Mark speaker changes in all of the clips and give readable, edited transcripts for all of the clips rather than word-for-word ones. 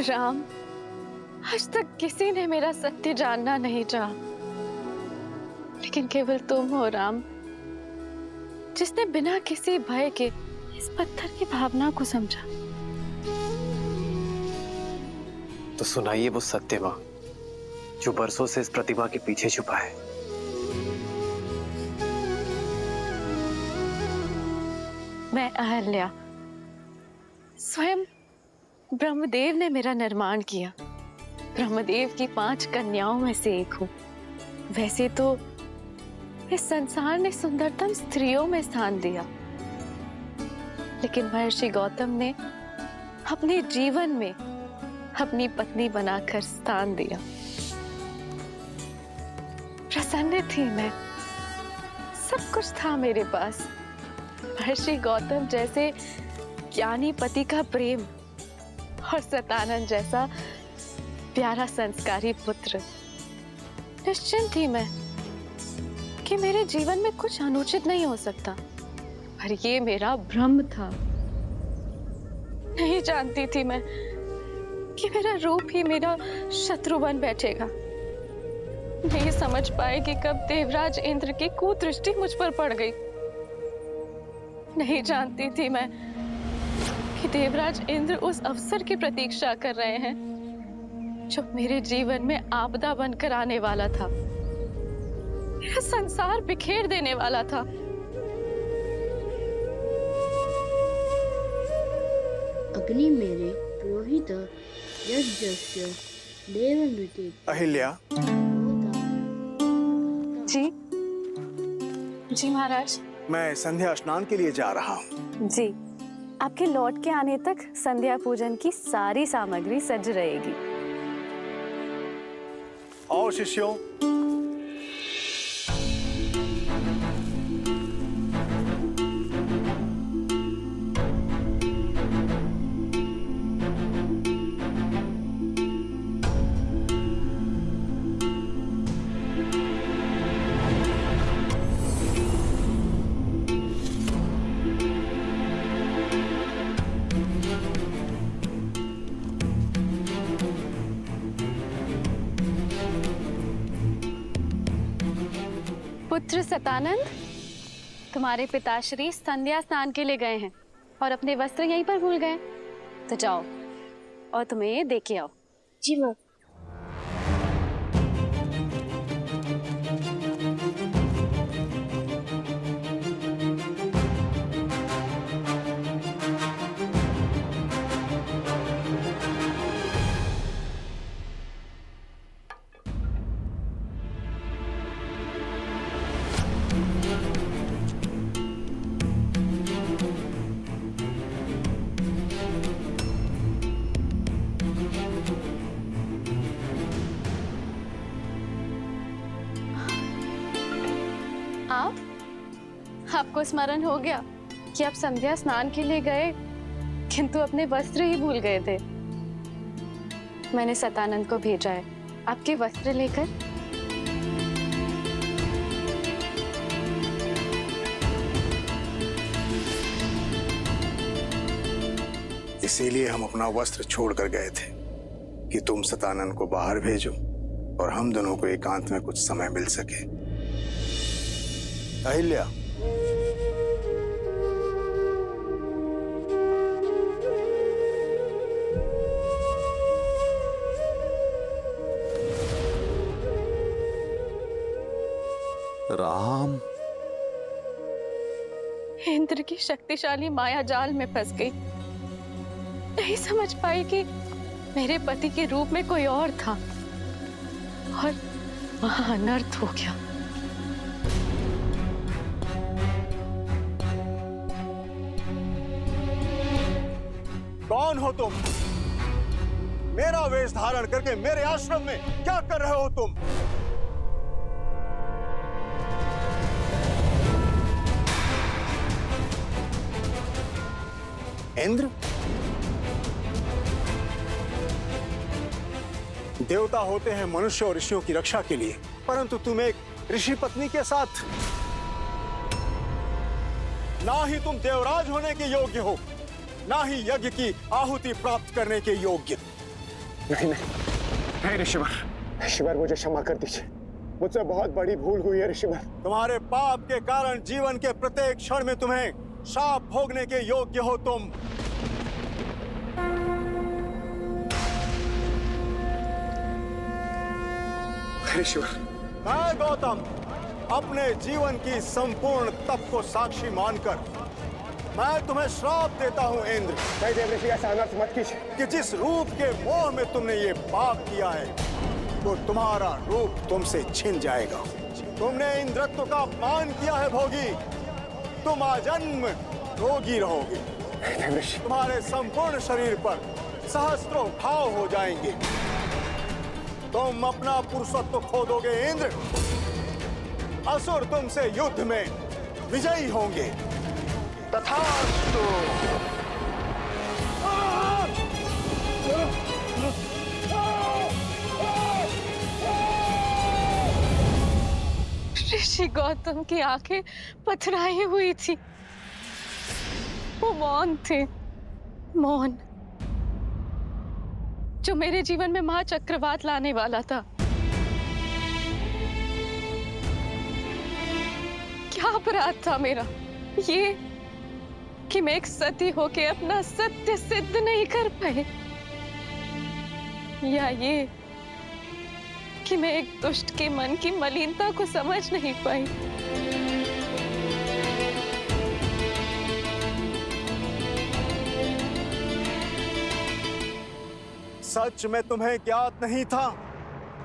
Speaker 1: राम, आज तक किसी ने मेरा सत्य जानना नहीं चाहा, लेकिन केवल तुम हो राम, जिसने बिना किसी भय के इस पत्थर की भावना को समझा।
Speaker 2: तो सुनाइए वो सत्य मां जो बरसों से इस प्रतिमा के पीछे छुपा है।
Speaker 1: मैं अहल्या, स्वयं ब्रह्मदेव ने मेरा निर्माण किया। ब्रह्मदेव की 5 कन्याओं में से एक हूं। वैसे तो इस संसार ने सुंदरतम स्त्रियों में स्थान दिया, लेकिन महर्षि गौतम ने अपने जीवन में अपनी पत्नी बनाकर स्थान दिया। प्रसन्न थी मैं, सब कुछ था मेरे पास। महर्षि गौतम जैसे ज्ञानी पति का प्रेम और सतानंद जैसा प्यारा संस्कारी पुत्र। निश्चिंत थी मैं कि मेरे जीवन में कुछ अनुचित नहीं हो सकता, पर ये मेरा भ्रम था। नहीं जानती थी मैं कि मेरा रूप ही मेरा शत्रु बन बैठेगा। नहीं समझ पाए कि कब देवराज इंद्र की कुदृष्टि मुझ पर पड़ गई। नहीं जानती थी मैं कि देवराज इंद्र उस अवसर की प्रतीक्षा कर रहे हैं जो मेरे जीवन में आपदा बनकर आने वाला था, मेरा संसार बिखेर देने वाला था।
Speaker 3: अग्नि मेरे पुरोहित यज्ञस्य देवनृत्य।
Speaker 4: अहिल्या,
Speaker 1: जी जी महाराज।
Speaker 4: मैं संध्या स्नान के लिए जा रहा हूँ।
Speaker 1: जी, आपके लौट के आने तक संध्या पूजन की सारी सामग्री सज रहेगी।
Speaker 4: और शिष्यों,
Speaker 1: पुत्र सतानंद, तुम्हारे पिताश्री संध्या स्नान के लिए गए हैं और अपने वस्त्र यहीं पर भूल गए। तो जाओ और तुम्हें ये दे के आओ।
Speaker 3: जी माँ।
Speaker 1: आपको स्मरण हो गया कि आप संध्या स्नान के लिए गए, किंतु अपने वस्त्र ही भूल गए थे। मैंने सतानंद को भेजा है आपके वस्त्र लेकर।
Speaker 4: इसीलिए हम अपना वस्त्र छोड़कर गए थे कि तुम सतानंद को बाहर भेजो और हम दोनों को एकांत में कुछ समय मिल सके। अहिल्या,
Speaker 5: राम,
Speaker 1: इंद्र की शक्तिशाली माया जाल में फंस गई। नहीं समझ पाई कि मेरे पति के रूप में कोई और था और वहां अनर्थ हो गया।
Speaker 4: कौन हो तुम? मेरा वेश धारण करके मेरे आश्रम में क्या कर रहे हो तुम? इंद्र, देवता होते हैं मनुष्य और ऋषियों की रक्षा के लिए, परंतु तुम एक ऋषि पत्नी के साथ, ना ही तुम देवराज होने के योग्य हो, ना ही यज्ञ की आहुति प्राप्त करने के योग्य।
Speaker 2: नहीं नहीं नहीं ऋषिवर, ऋषिवर मुझे क्षमा कर दीजिए, मुझसे बहुत बड़ी भूल हुई है ऋषिवर।
Speaker 4: तुम्हारे पाप के कारण जीवन के प्रत्येक क्षण में तुम्हें शाप भोगने के योग्य हो तुम।
Speaker 2: ऋषिवर,
Speaker 4: मैं गौतम अपने जीवन की संपूर्ण तप को साक्षी मानकर मैं तुम्हें श्राप देता हूँ इंद्र।
Speaker 2: नहीं देव ऋषि, ऐसा अनर्थ मत कीजिए
Speaker 4: कि जिस रूप के मोह में तुमने ये पाप किया है वो तुम्हारा रूप तुमसे छिन जाएगा। तुमने इंद्रत्व का अपमान किया है भोगी, तुम आजन्म रोगी रहोगे।
Speaker 2: देव ऋषि,
Speaker 4: तुम्हारे संपूर्ण शरीर पर सहस्त्रों घाव हो जाएंगे। तुम अपना पुरुषत्व खो दोगे इंद्र। असुर तुमसे युद्ध में विजयी होंगे। तथास्तु।
Speaker 1: ऋषि गौतम की आंखें पथराई हुई थी, वो मौन थे, मौन, जो मेरे जीवन में महाचक्रवात लाने वाला था। क्या अपराध था मेरा ये कि मैं एक सती होके अपना सत्य सिद्ध नहीं कर पाई, या ये कि मैं एक दुष्ट के मन की मलिनता को समझ नहीं पाई।
Speaker 4: सच में तुम्हें ज्ञात नहीं था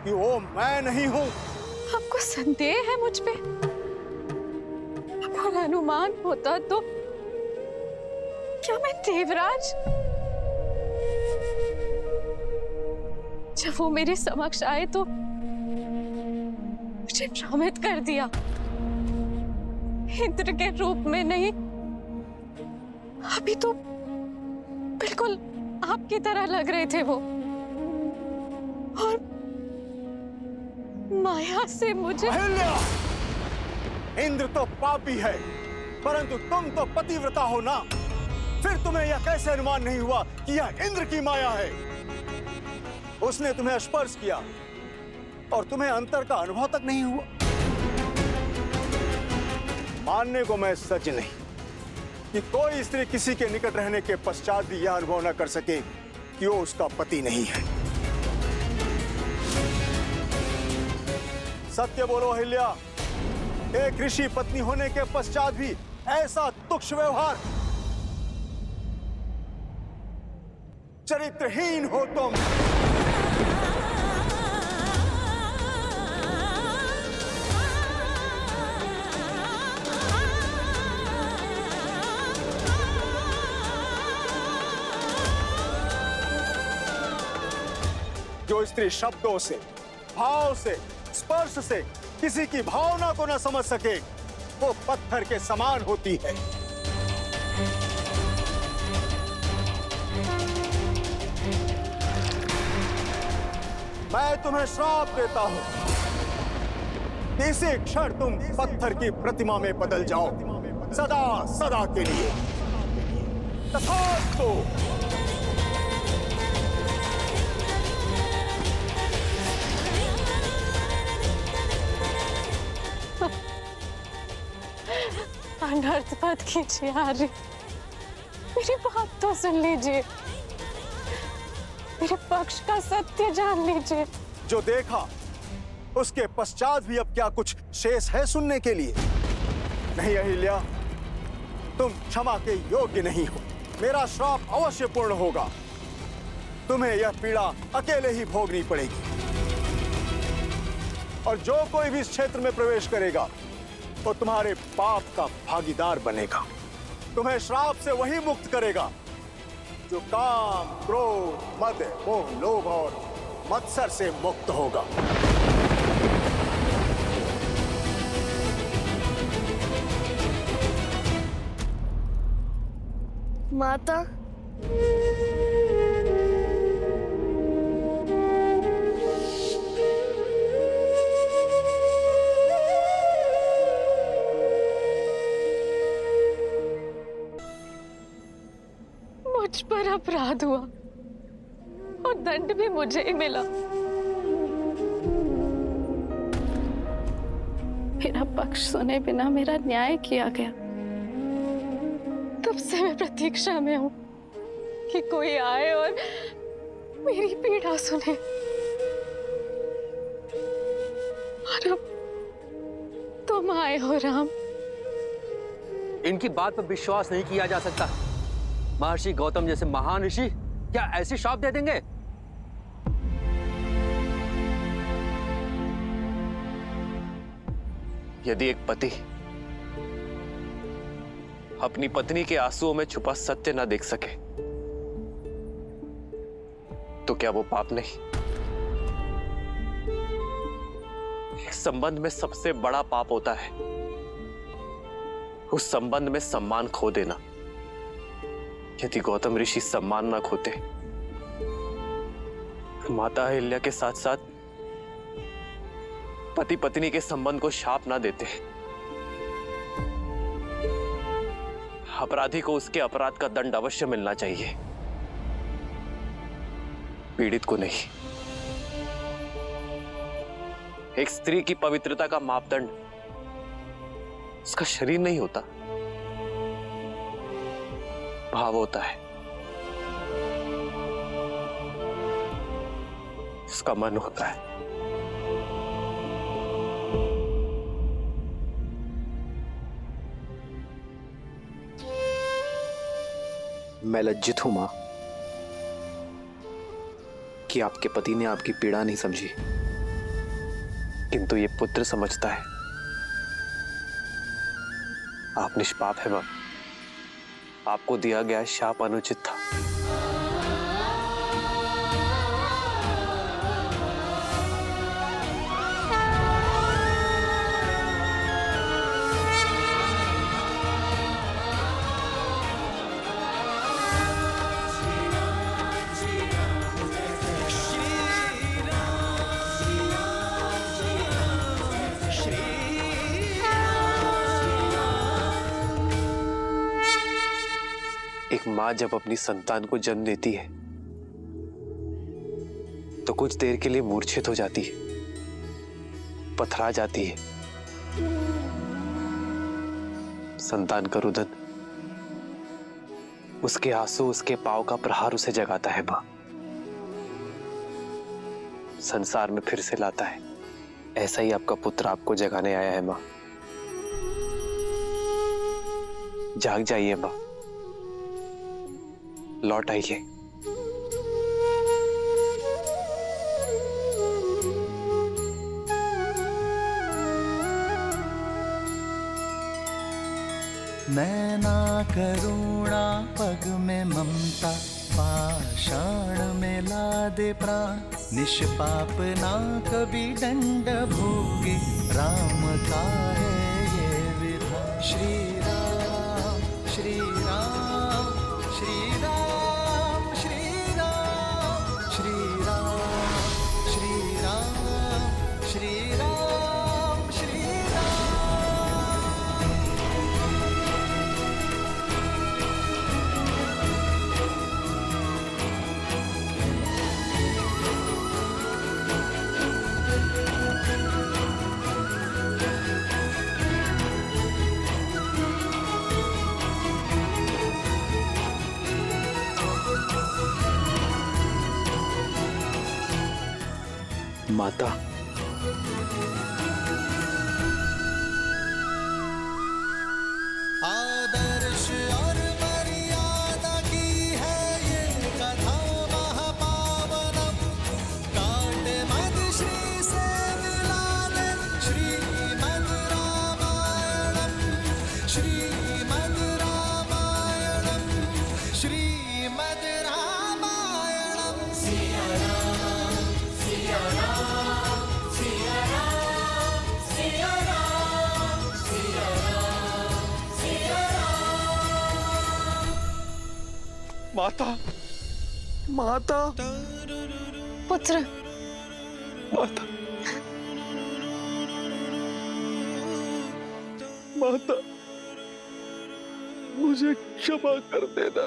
Speaker 4: कि वो मैं नहीं हूं।
Speaker 1: आपको संदेह है मुझ पे? अगर अनुमान होता तो क्या मैं देवराज? जब वो मेरे समक्ष आए तो मुझे भ्रमित कर दिया। इंद्र के रूप में नहीं, अभी तो बिल्कुल आपकी तरह लग रहे थे वो, और माया से मुझे।
Speaker 4: अहिल्या! इंद्र तो पापी है, परंतु तुम तो पतिव्रता हो ना। फिर तुम्हें यह कैसे अनुमान नहीं हुआ कि यह इंद्र की माया है? उसने तुम्हें स्पर्श किया और तुम्हें अंतर का अनुभव तक नहीं हुआ। मानने को मैं सच नहीं कि कोई स्त्री किसी के निकट रहने के पश्चात भी यह अनुभव न कर सके कि वो उसका पति नहीं है। सत्य बोलो अहिल्या, एक ऋषि पत्नी होने के पश्चात भी ऐसा तुच्छ व्यवहार। चरित्रहीन हो तुम। जो स्त्री शब्दों से, भाव से, स्पर्श से किसी की भावना को न समझ सके वो पत्थर के समान होती है। मैं तुम्हें श्राप देता हूं कि इसी क्षण तुम पत्थर की प्रतिमा में बदल जाओ, सदा सदा के लिए। तथास्तु।
Speaker 1: अनर्थ मत कीजिए आर्य, मेरी बात तो सुन लीजिए, मेरे पक्ष का सत्य जान लीजिए।
Speaker 4: जो देखा उसके पश्चात भी अब क्या कुछ शेष है सुनने के लिए? नहीं अहिल्या, तुम क्षमा के योग्य नहीं हो। मेरा श्राप अवश्य पूर्ण होगा। तुम्हें यह पीड़ा अकेले ही भोगनी पड़ेगी, और जो कोई भी इस क्षेत्र में प्रवेश करेगा वो तुम्हारे पाप का भागीदार बनेगा। तुम्हें श्राप से वही मुक्त करेगा जो काम, क्रोध, मद, मोह, लोभ और मत्सर से मुक्त होगा।
Speaker 3: माता,
Speaker 1: मुझ पर अपराध हुआ और दंड भी मुझे ही मिला। मेरा पक्ष सुने बिना मेरा न्याय किया गया। तब से मैं प्रतीक्षा में हूं कि कोई आए और मेरी पीड़ा सुने। और अब तुम आए हो राम।
Speaker 5: इनकी बात पर विश्वास नहीं किया जा सकता। महर्षि गौतम जैसे महान ऋषि क्या ऐसे श्राप दे देंगे?
Speaker 2: यदि एक पति अपनी पत्नी के आंसुओं में छुपा सत्य ना देख सके तो क्या वो पाप नहीं? एक संबंध में सबसे बड़ा पाप होता है उस संबंध में सम्मान खो देना। यदि गौतम ऋषि सम्मान ना खोते, माता अहिल्या के साथ साथ पति पत्नी के संबंध को शाप ना देते, अपराधी को उसके अपराध का दंड अवश्य मिलना चाहिए, पीड़ित को नहीं। एक स्त्री की पवित्रता का मापदंड उसका शरीर नहीं होता, भाव होता है, उसका मन होता है। मैं लज्जित हूं मां कि आपके पति ने आपकी पीड़ा नहीं समझी, किंतु ये पुत्र समझता है। आप निष्पाप है मां, आपको दिया गया शाप अनुचित था। एक मां जब अपनी संतान को जन्म देती है तो कुछ देर के लिए मूर्छित हो जाती है, पथरा जाती है। संतान का रुदन, उसके आंसू, उसके पांव का प्रहार उसे जगाता है मां, संसार में फिर से लाता है। ऐसा ही आपका पुत्र आपको जगाने आया है मां। जाग जाइए मां, लौट आइए।
Speaker 6: नैना करुणा पग में ममता, पाषाण में ला दे प्राण। निष्पाप ना कभी दंड भोगे, राम का है ये विधान। श्री राम श्री राम श्री राम श्री राम श्री राम श्री राम श्री राम श्री राम।
Speaker 2: माता,
Speaker 6: आदर्श और मर्यादा की है ये कथा महापावनम। काट मद श्री से मिला ले, श्रीमद् रामायणम श्रीमद् रामायणम श्रीमद् रामायणम। सिया राम सिया राम सिया राम सिया राम सिया राम सिया राम।
Speaker 4: माता, माता,
Speaker 1: पुत्र,
Speaker 4: माता, माता, मुझे क्षमा कर देना।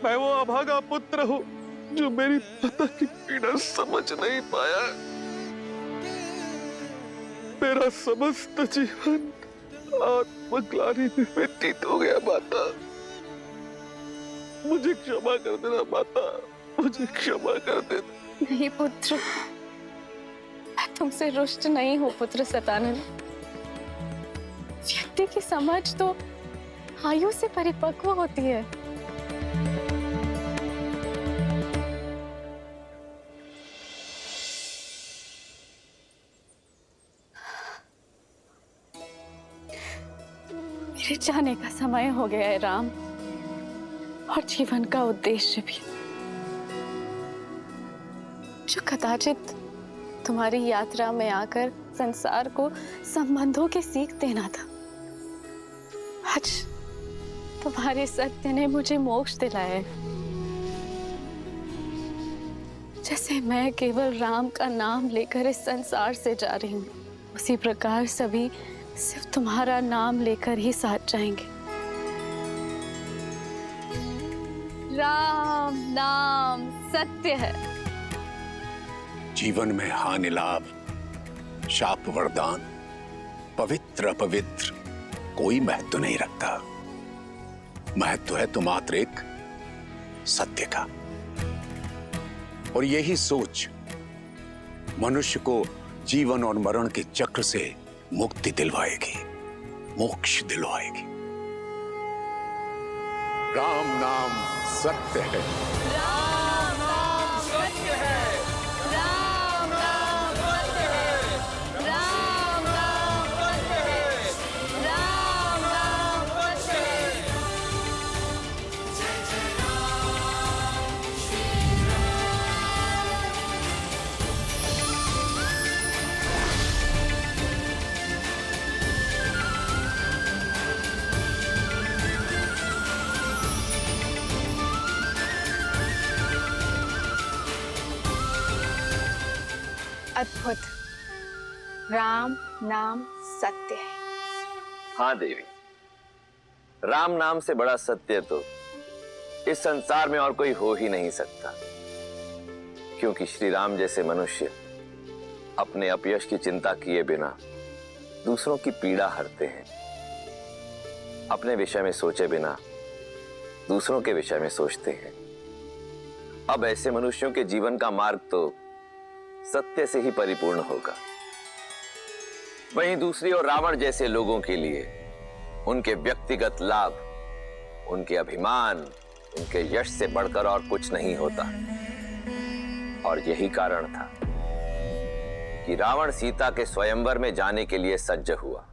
Speaker 4: मैं वो अभागा पुत्र हूँ
Speaker 7: जो मेरी माता की पीड़ा समझ नहीं पाया। मेरा समस्त जीवन आत्मग्लानि में व्यतीत हो गया। माता, मुझे क्षमा कर देना। माता, मुझे क्षमा कर देना।
Speaker 1: नहीं पुत्र, मैं तुमसे रुष्ट नहीं हूँ पुत्र सतानंद। व्यक्ति की समझ तो आयु से परिपक्व होती है। मेरे जाने का समय हो गया है राम, और जीवन का उद्देश्य भी, जो कदाचित तुम्हारी यात्रा में आकर संसार को संबंधों की सीख देना था। आज तुम्हारे सत्य ने मुझे मोक्ष दिलाया है। जैसे मैं केवल राम का नाम लेकर इस संसार से जा रही हूँ, उसी प्रकार सभी सिर्फ तुम्हारा नाम लेकर ही साथ जाएंगे। राम नाम सत्य है।
Speaker 8: जीवन में हानि लाभ, शाप वरदान, पवित्र अपवित्र कोई महत्व नहीं रखता। महत्व है तो मात्र एक सत्य का। और यही सोच मनुष्य को जीवन और मरण के चक्र से मुक्ति दिलवाएगी, मोक्ष दिलवाएगी। राम नाम सत्य है।
Speaker 1: राम नाम सत्य है। राम नाम सत्य है। राम नाम सत्य है। राम नाम सत्य है।
Speaker 9: अद्भुत। राम नाम सत्य है।
Speaker 10: हाँ देवी, राम नाम से बड़ा सत्य तो इस संसार में और कोई हो ही नहीं सकता। क्योंकि श्री राम जैसे मनुष्य अपने अपयश की चिंता किए बिना दूसरों की पीड़ा हरते हैं। अपने विषय में सोचे बिना दूसरों के विषय में सोचते हैं। अब ऐसे मनुष्यों के जीवन का मार्ग तो सत्य से ही परिपूर्ण होगा। वहीं दूसरी ओर रावण जैसे लोगों के लिए उनके व्यक्तिगत लाभ, उनके अभिमान, उनके यश से बढ़कर और कुछ नहीं होता। और यही कारण था कि रावण सीता के स्वयंवर में जाने के लिए सज्ज हुआ।